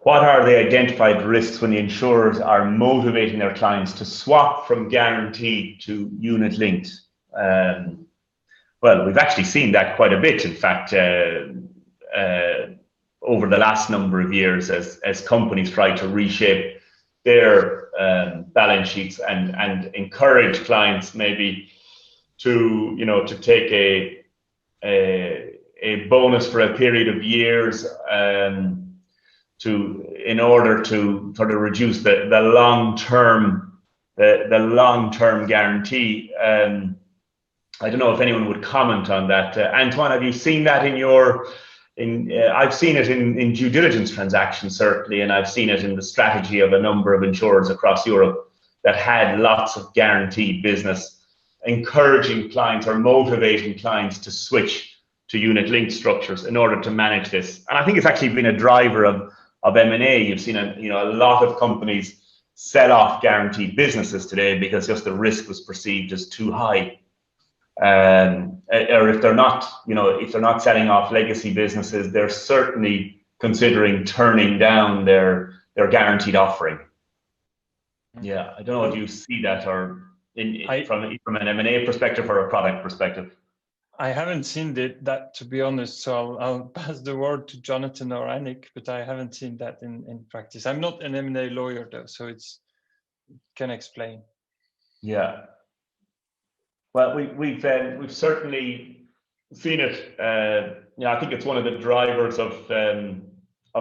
what are the identified risks when the insurers are motivating their clients to swap from guaranteed to unit linked? Well, we've actually seen that quite a bit, in fact, over the last number of years, as companies try to reshape their balance sheets and encourage clients maybe to, you know, to take a bonus for a period of years in order to sort of reduce the long term guarantee. I don't know if anyone would comment on that. Antoine, have you seen that I've seen it in due diligence transactions, certainly, and I've seen it in the strategy of a number of insurers across Europe that had lots of guaranteed business, encouraging clients or motivating clients to switch to unit-linked structures in order to manage this. And I think it's actually been a driver of M&A. You've seen a lot of companies sell off guaranteed businesses today because just the risk was perceived as too high. Or if they're not selling off legacy businesses, they're certainly considering turning down their guaranteed offering. Yeah, I don't know if you see that, or from an M&A perspective or a product perspective. I haven't seen that, to be honest, so I'll pass the word to Jonathan or Annick, but I haven't seen that in practice. I'm not an M&A lawyer though, so can explain. Yeah. Well, we've certainly seen it. I think it's one of the drivers of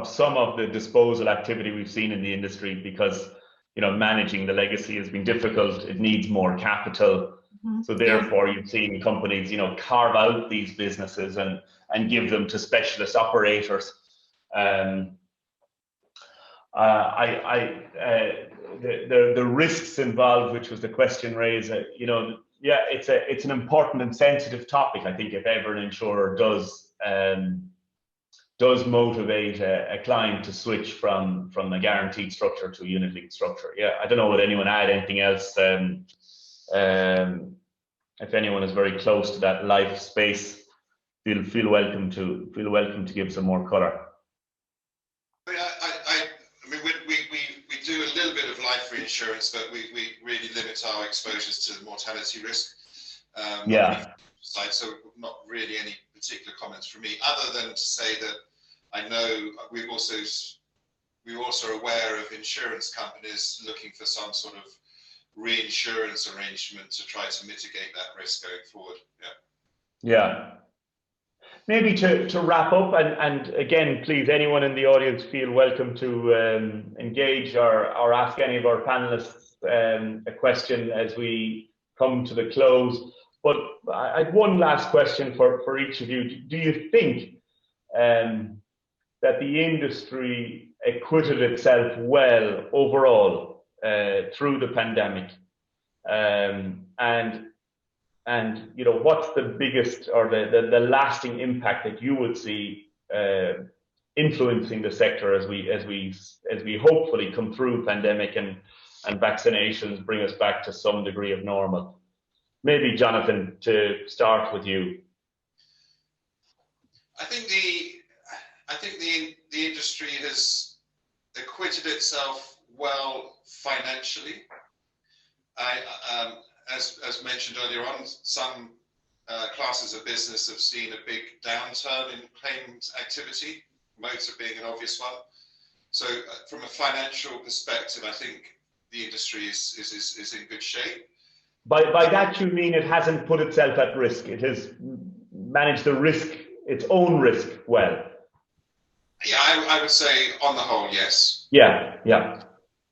some of the disposal activity we've seen in the industry, because, you know, managing the legacy has been difficult. It needs more capital. So therefore, you've seen companies, you know, carve out these businesses and give them to specialist operators. The risks involved, which was the question raised, you know. Yeah, it's an important and sensitive topic. I think if ever an insurer does motivate a client to switch from a guaranteed structure to a unit-linked structure. Yeah, I don't know, would anyone add anything else? If anyone is very close to that life space, feel welcome to give some more color. I mean, we do a little bit of life reinsurance, but we really limit our exposures to the mortality risk. So not really any particular comments from me, other than to say that I know we're also aware of insurance companies looking for some sort of reinsurance arrangement to try to mitigate that risk going forward. Yeah. Maybe to wrap up, and again, please, anyone in the audience feel welcome to engage or ask any of our panelists a question as we come to the close. But I have one last question for each of you. Do you think that the industry acquitted itself well overall through the pandemic? And you know, what's the biggest or the lasting impact that you would see influencing the sector as we hopefully come through pandemic and vaccinations bring us back to some degree of normal? Maybe Jonathan, to start with you. I think the industry has acquitted itself well financially. As mentioned earlier on, some classes of business have seen a big downturn in claims activity, motor being an obvious one. So from a financial perspective, I think the industry is in good shape. By that you mean it hasn't put itself at risk. It has managed the risk, its own risk, well. Yeah, I would say on the whole, yes. Yeah, yeah.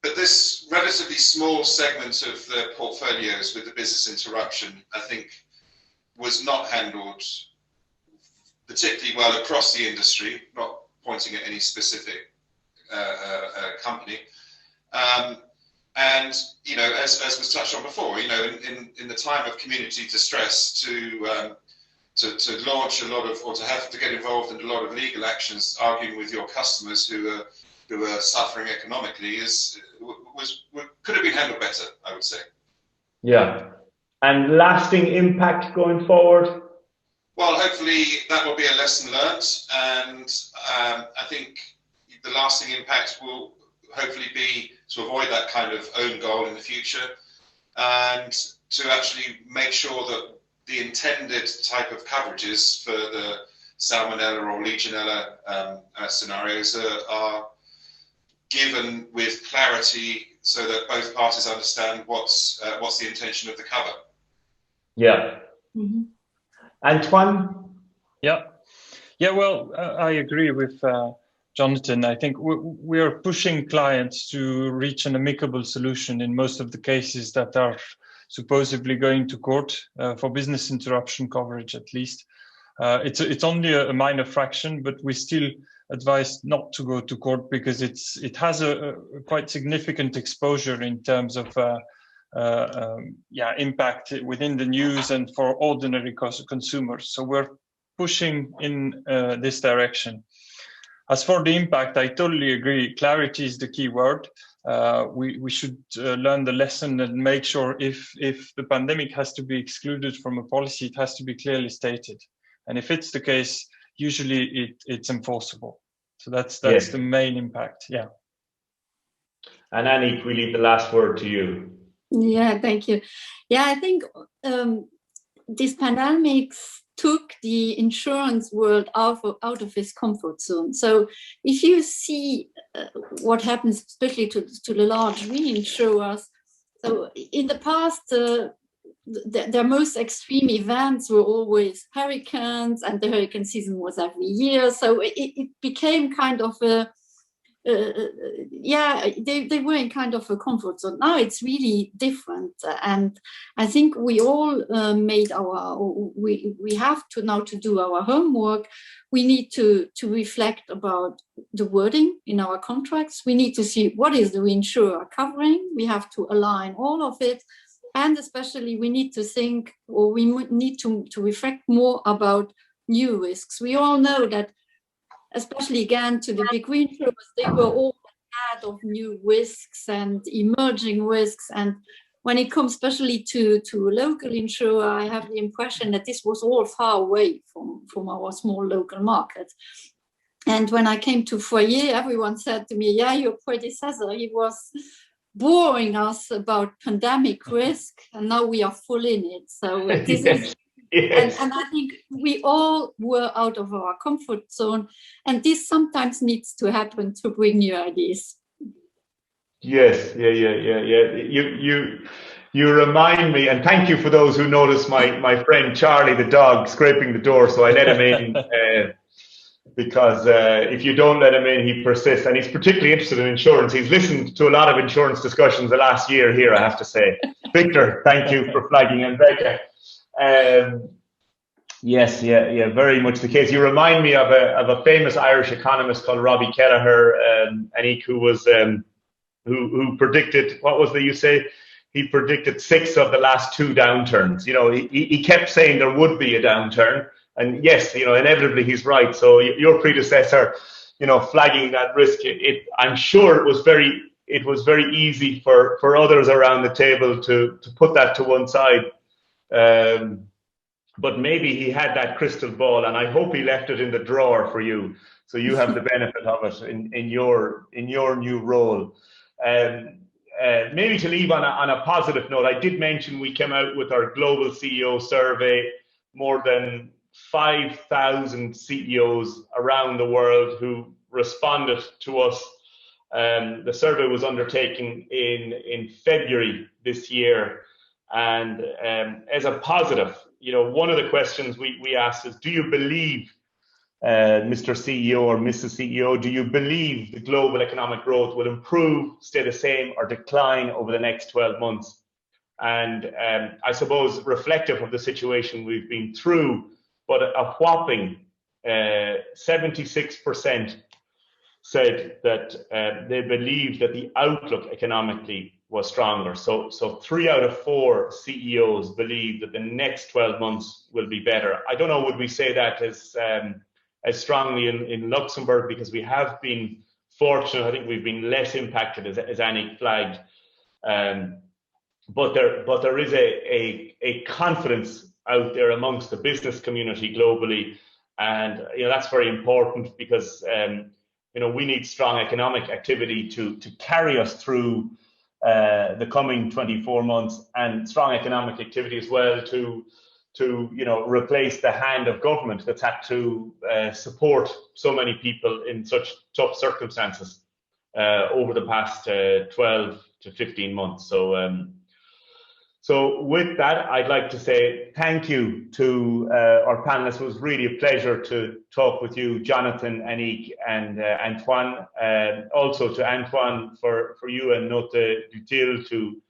But this relatively small segment of the portfolios with the business interruption, I think, was not handled particularly well across the industry, not pointing at any specific company. And, you know, as was touched on before, you know, in the time of community distress to launch a lot of, or to have to get involved in a lot of legal actions, arguing with your customers who are suffering economically could have been handled better, I would say. Yeah. And lasting impact going forward? Well, hopefully that will be a lesson learned, and I think the lasting impact will hopefully be to avoid that kind of own goal in the future, and to actually make sure that the intended type of coverages for the Salmonella or Legionella scenarios are given with clarity, so that both parties understand what's the intention of the cover. Yeah. Mm-hmm. Antoine? Yeah. Well, I agree with Jonathan. I think we are pushing clients to reach an amicable solution in most of the cases that are supposedly going to court for business interruption coverage, at least. It's only a minor fraction, but we still advise not to go to court because it has a quite significant exposure in terms of impact within the news and for ordinary consumers. So we're pushing in this direction. As for the impact, I totally agree. Clarity is the key word. We should learn the lesson and make sure if the pandemic has to be excluded from a policy, it has to be clearly stated. And if it's the case, usually it's enforceable. So that's yes, the main impact. Yeah. And Annick, we leave the last word to you. Yeah, thank you. Yeah, I think this pandemic took the insurance world out of its comfort zone. So if you see what happens, especially to the large reinsurers, so in the past, their most extreme events were always hurricanes, and the hurricane season was every year. So it became kind of a, they were in kind of a comfort zone. Now it's really different. And I think we all we have to now to do our homework. We need to reflect about the wording in our contracts. We need to see what is the reinsurer covering. We have to align all of it. And especially we need to think, or we need to reflect more about new risks. We all know that, especially again to the big reinsurers, they were all ahead of new risks and emerging risks. And when it comes especially to a local insurer, I have the impression that this was all far away from our small local market. And when I came to Foyer, everyone said to me, yeah, your predecessor, he was boring us about pandemic risk, and now we are full in it. So this is, yes. And I think we all were out of our comfort zone, and this sometimes needs to happen to bring new ideas. Yes, yeah. You remind me, and thank you for those who noticed my friend Charlie the dog scraping the door, so I let him in because if you don't let him in, he persists, and he's particularly interested in insurance. He's listened to a lot of insurance discussions the last year here, I have to say. Victor, thank you for flagging, and Becca. Yes, yeah, very much the case. You remind me of a famous Irish economist called Robbie Kelleher, Annick, who was who predicted, what was the, you say? He predicted 6 of the last 2 downturns. You know, he kept saying there would be a downturn, and yes, you know, inevitably he's right. So your predecessor, you know, flagging that risk, I'm sure it was very easy for others around the table to put that to one side. But maybe he had that crystal ball, and I hope he left it in the drawer for you, so you have the benefit of it in your new role. Maybe to leave on a positive note, I did mention we came out with our global CEO survey. More than 5,000 CEOs around the world who responded to us. The survey was undertaken in February this year, and as a positive, you know, one of the questions we asked is, do you believe, Mr. CEO or Mrs. CEO, do you believe the global economic growth will improve, stay the same, or decline over the next 12 months? And I suppose reflective of the situation we've been through, but a whopping 76% said that they believe that the outlook economically was stronger. So 3 out of 4 CEOs believe that the next 12 months will be better. I don't know, would we say that as strongly in Luxembourg, because we have been fortunate. I think we've been less impacted, as Annick flagged. But there is a confidence out there amongst the business community globally, and you know, that's very important, because you know, we need strong economic activity to carry us through the coming 24 months, and strong economic activity as well to you know, replace the hand of government that's had to support so many people in such tough circumstances over the past 12 to 15 months. So with that, I'd like to say thank you to our panelists. It was really a pleasure to talk with you, Jonathan, Annick, and Antoine. Also to Antoine for you and NautaDutilh to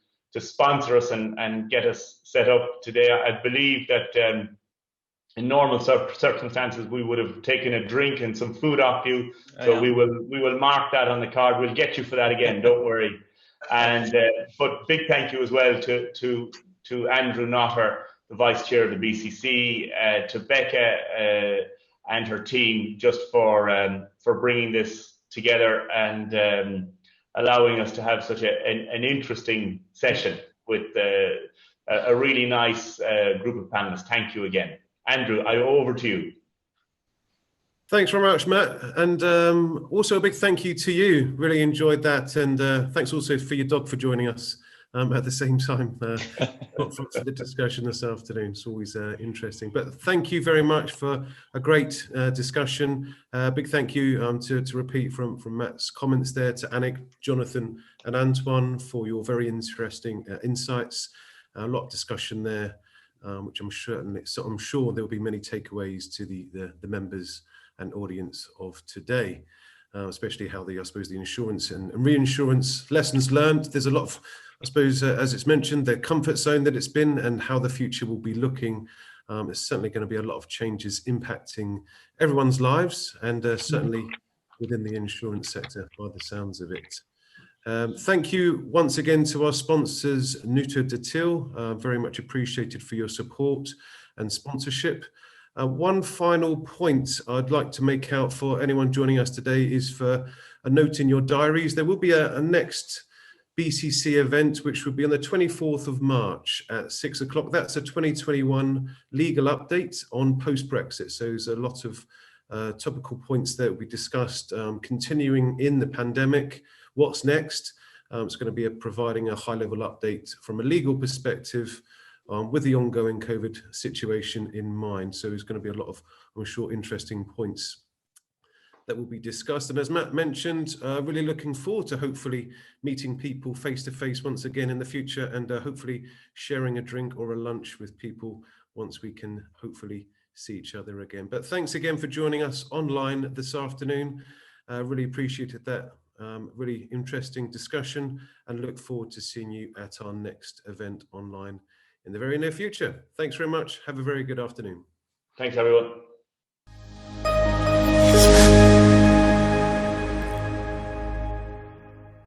sponsor us and get us set up today. I believe that in normal circumstances we would have taken a drink and some food off you. So we will mark that on the card. We'll get you for that again. Don't worry. And but big thank you as well to Andrew Notter, the Vice Chair of the BCC, to Becca and her team, just for bringing this together and allowing us to have such an interesting session with a really nice group of panelists. Thank you again. Andrew, over to you. Thanks very much, Matt. And also a big thank you to you. Really enjoyed that. And thanks also for your dog for joining us at the same time for the discussion this afternoon. It's always interesting. But thank you very much for a great discussion. Big thank you to repeat from Matt's comments there, to Annick, Jonathan and Antoine for your very interesting insights. A lot of discussion there, which I'm sure there'll be many takeaways to the members and audience of today, especially how I suppose the insurance and reinsurance lessons learned. There's a lot of, I suppose, as it's mentioned, the comfort zone that it's been and how the future will be looking. There's certainly going to be a lot of changes impacting everyone's lives, and certainly within the insurance sector by the sounds of it. Thank you once again to our sponsors, NautaDutilh, very much appreciated for your support and sponsorship. One final point I'd like to make out for anyone joining us today is for a note in your diaries. There will be a next BCC event, which will be on the 24th of March at 6 o'clock. That's a 2021 legal update on post-Brexit. So there's a lot of topical points that we discussed, continuing in the pandemic. What's next? It's going to be providing a high-level update from a legal perspective with the ongoing COVID situation in mind. So there's going to be a lot of, I'm sure, interesting points that will be discussed. And as Matt mentioned, really looking forward to hopefully meeting people face to face once again in the future, and hopefully sharing a drink or a lunch with people once we can hopefully see each other again. But thanks again for joining us online this afternoon. Really appreciated that. Really interesting discussion, and look forward to seeing you at our next event online in the very near future. Thanks very much. Have a very good afternoon. Thanks, everyone.